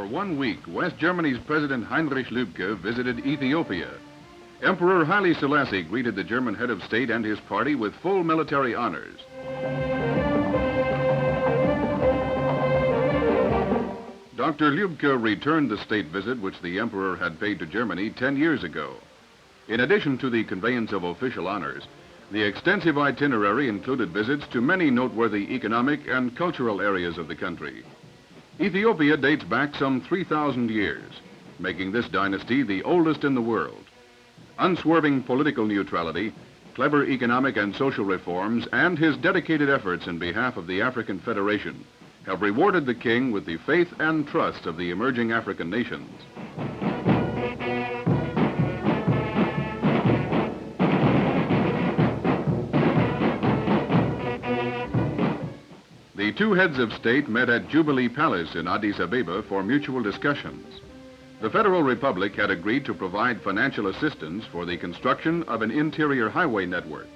1 week, West Germany's President Heinrich Lübke visited Ethiopia. Emperor Haile Selassie greeted the German head of state and his party with full military honors. Dr. Lübke returned the state visit which the emperor had paid to Germany 10 years ago. In addition to the conveyance of official honors, the extensive itinerary included visits to many noteworthy economic and cultural areas of the country. Ethiopia dates back some 3,000 years, making this dynasty the oldest in the world. Unswerving political neutrality, clever economic and social reforms, and his dedicated efforts in behalf of the African Federation have rewarded the king with the faith and trust of the emerging African nations. The two heads of state met at Jubilee Palace in Addis Ababa for mutual discussions. The Federal Republic had agreed to provide financial assistance for the construction of an interior highway network,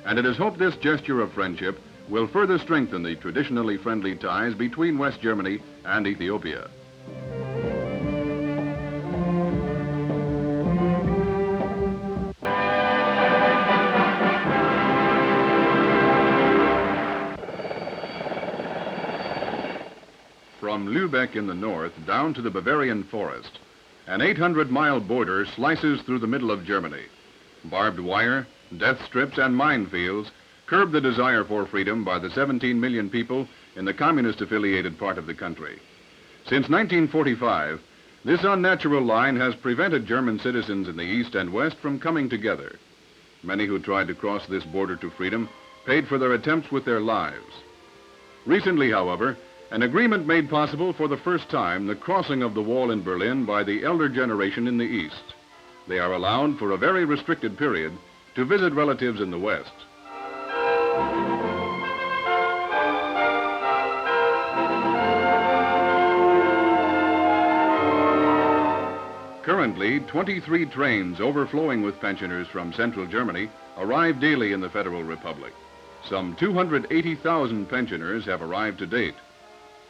and it is hoped this gesture of friendship will further strengthen the traditionally friendly ties between West Germany and Ethiopia. From Lübeck in the north down to the Bavarian forest, an 800-mile border slices through the middle of Germany. Barbed wire, death strips, and minefields curb the desire for freedom by the 17 million people in the communist-affiliated part of the country. Since 1945, this unnatural line has prevented German citizens in the east and west from coming together. Many who tried to cross this border to freedom paid for their attempts with their lives. Recently, however, an agreement made possible for the first time the crossing of the wall in Berlin by the elder generation in the east. They are allowed for a very restricted period to visit relatives in the west. Currently, 23 trains overflowing with pensioners from central Germany arrive daily in the Federal Republic. Some 280,000 pensioners have arrived to date.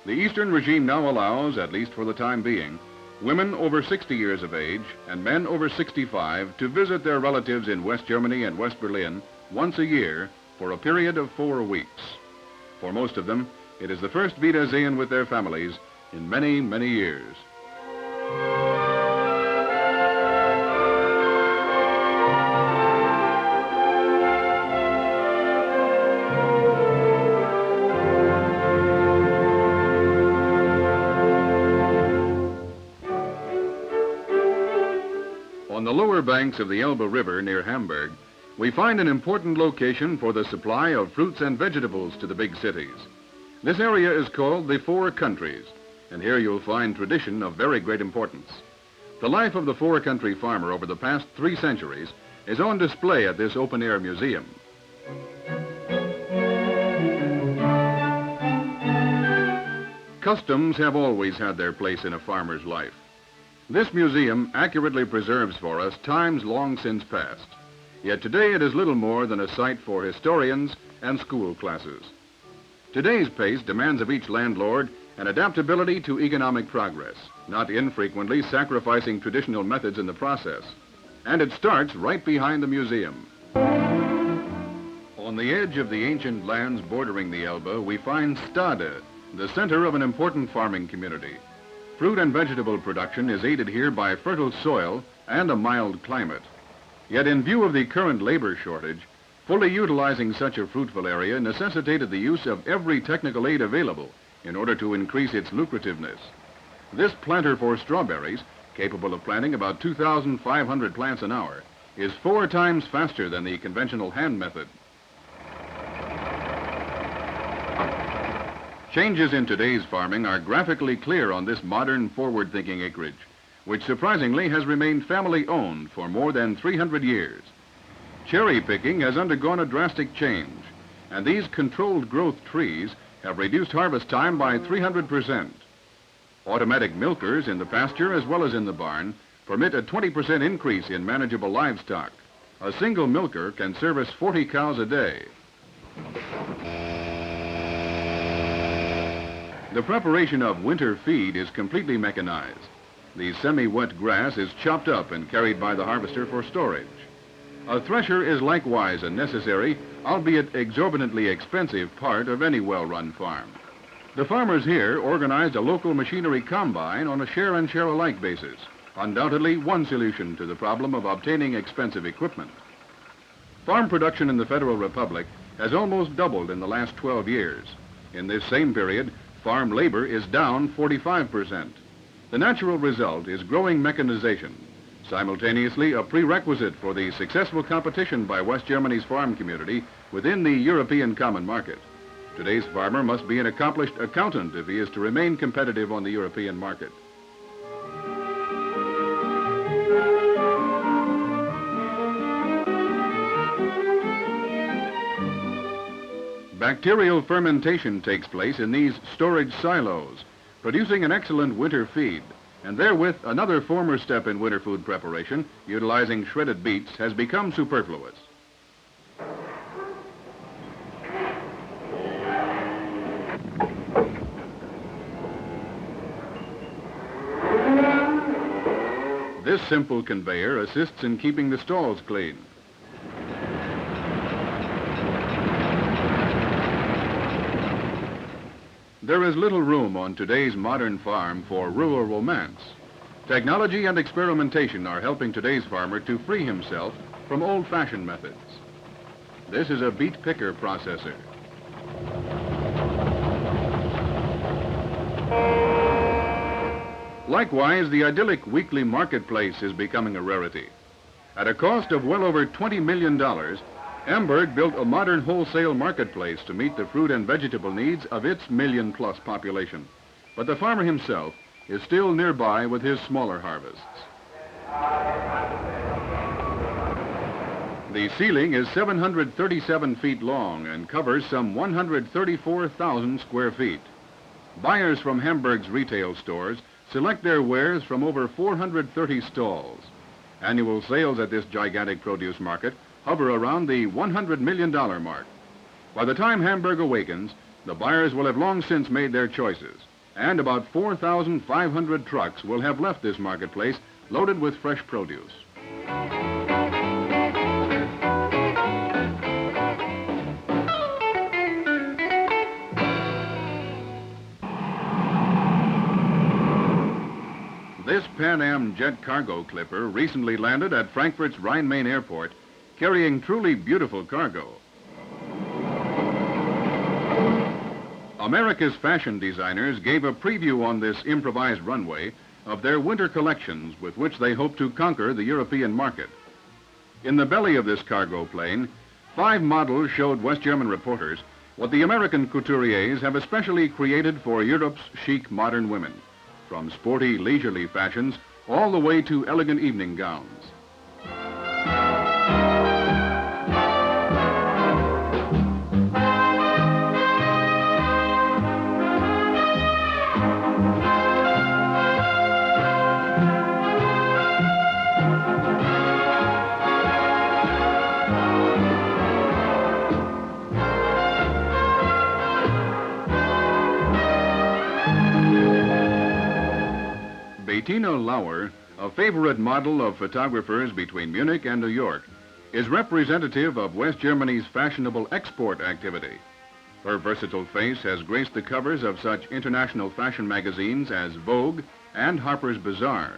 The Eastern regime now allows, at least for the time being, women over 60 years of age and men over 65 to visit their relatives in West Germany and West Berlin once a year for a period of 4 weeks. For most of them, it is the first Wiedersehen with their families in many, many years. On the lower banks of the Elbe River near Hamburg, we find an important location for the supply of fruits and vegetables to the big cities. This area is called the Four Countries, and here you'll find tradition of very great importance. The life of the four-country farmer over the past 3 centuries is on display at this open-air museum. Customs have always had their place in a farmer's life. This museum accurately preserves for us times long since past. Yet today it is little more than a site for historians and school classes. Today's pace demands of each landlord an adaptability to economic progress, not infrequently sacrificing traditional methods in the process. And it starts right behind the museum. On the edge of the ancient lands bordering the Elbe, we find Stade, the center of an important farming community. Fruit and vegetable production is aided here by fertile soil and a mild climate. Yet in view of the current labor shortage, fully utilizing such a fruitful area necessitated the use of every technical aid available in order to increase its lucrativeness. This planter for strawberries, capable of planting about 2,500 plants an hour, is 4 times faster than the conventional hand method. Changes in today's farming are graphically clear on this modern, forward-thinking acreage, which surprisingly has remained family-owned for more than 300 years. Cherry picking has undergone a drastic change, and these controlled growth trees have reduced harvest time by 300%. Automatic milkers in the pasture as well as in the barn permit a 20% increase in manageable livestock. A single milker can service 40 cows a day. The preparation of winter feed is completely mechanized. The semi-wet grass is chopped up and carried by the harvester for storage. A thresher is likewise a necessary, albeit exorbitantly expensive, part of any well-run farm. The farmers here organized a local machinery combine on a share-and-share-alike basis, undoubtedly one solution to the problem of obtaining expensive equipment. Farm production in the Federal Republic has almost doubled in the last 12 years. In this same period, farm labor is down 45%. The natural result is growing mechanization, simultaneously a prerequisite for the successful competition by West Germany's farm community within the European common market. Today's farmer must be an accomplished accountant if he is to remain competitive on the European market. Bacterial fermentation takes place in these storage silos, producing an excellent winter feed, and therewith another former step in winter food preparation, utilizing shredded beets, has become superfluous. This simple conveyor assists in keeping the stalls clean. There is little room on today's modern farm for rural romance. Technology and experimentation are helping today's farmer to free himself from old-fashioned methods. This is a beet picker processor. Likewise, the idyllic weekly marketplace is becoming a rarity. At a cost of well over $20 million, Hamburg built a modern wholesale marketplace to meet the fruit and vegetable needs of its million-plus population. But the farmer himself is still nearby with his smaller harvests. The ceiling is 737 feet long and covers some 134,000 square feet. Buyers from Hamburg's retail stores select their wares from over 430 stalls. Annual sales at this gigantic produce market hover around the $100 million mark. By the time Hamburg awakens, the buyers will have long since made their choices, and about 4,500 trucks will have left this marketplace loaded with fresh produce. This Pan Am jet cargo clipper recently landed at Frankfurt's Rhine-Main airport, carrying truly beautiful cargo. America's fashion designers gave a preview on this improvised runway of their winter collections with which they hope to conquer the European market. In the belly of this cargo plane, 5 models showed West German reporters what the American couturiers have especially created for Europe's chic modern women, from sporty, leisurely fashions all the way to elegant evening gowns. Bettina Lauer, a favorite model of photographers between Munich and New York, is representative of West Germany's fashionable export activity. Her versatile face has graced the covers of such international fashion magazines as Vogue and Harper's Bazaar.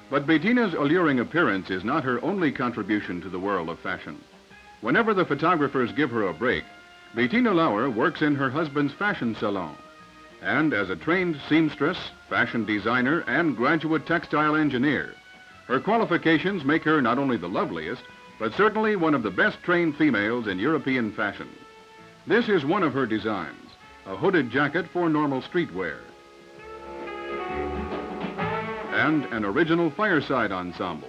But Bettina's alluring appearance is not her only contribution to the world of fashion. Whenever the photographers give her a break, Bettina Lauer works in her husband's fashion salon. And as a trained seamstress, fashion designer, and graduate textile engineer, her qualifications make her not only the loveliest, but certainly one of the best trained females in European fashion. This is one of her designs, a hooded jacket for normal streetwear, and an original fireside ensemble.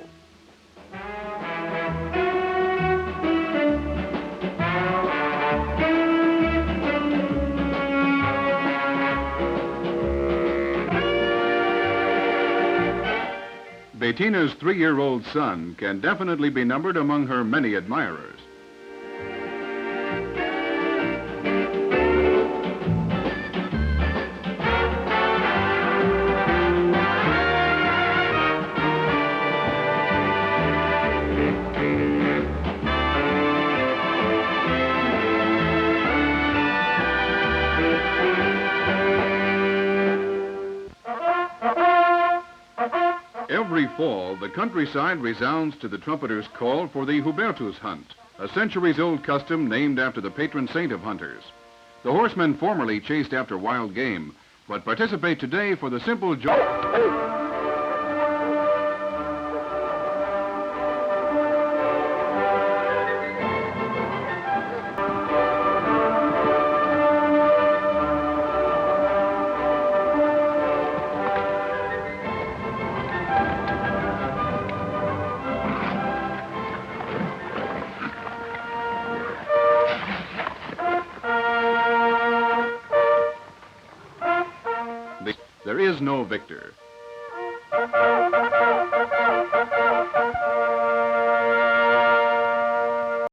Bettina's 3-year-old son can definitely be numbered among her many admirers. Every fall, the countryside resounds to the trumpeter's call for the Hubertus hunt, a centuries-old custom named after the patron saint of hunters. The horsemen formerly chased after wild game, but participate today for the simple joy. There is no victor.